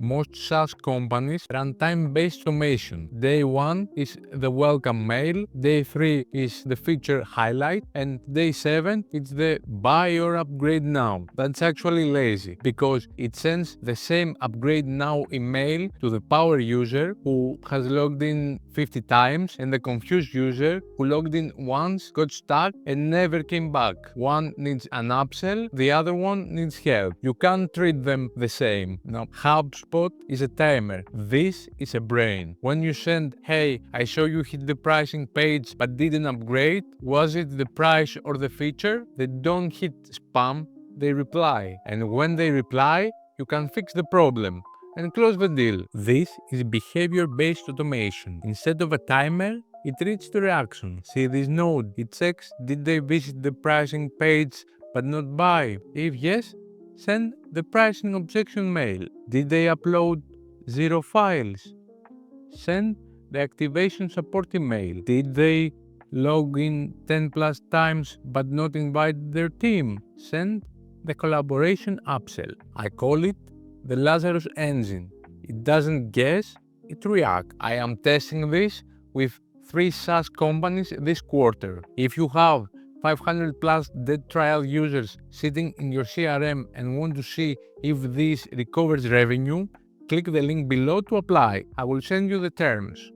Most SaaS companies run time-based automation. Day 1 is the welcome mail, day 3 is the feature highlight, and day 7 it's the buy or upgrade now. That's actually lazy because it sends the same upgrade now email to the power user who has logged in 50 times and the confused user who logged in once, got stuck, and never came back. One needs an upsell, the other one needs help. You can't treat them the same. Now, HubSpot is a timer. This is a brain. When you send, hey, I saw you hit the pricing page but didn't upgrade, was it the price or the feature? They don't hit spam, they reply. And when they reply, you can fix the problem and close the deal. This is behavior-based automation. Instead of a timer, it reads the reaction. See this node? It checks, did they visit the pricing page but not buy? If yes, send the pricing objection mail. Did they upload 0 files? Send the activation support email. Did they log in 10 plus times but not invite their team? Send the collaboration upsell. I call it the Lazarus Engine. It doesn't guess, it reacts. I am testing this with 3 SaaS companies this quarter. If you have 500 plus dead trial users sitting in your CRM and want to see if this recovers revenue, click the link below to apply. I will send you the terms.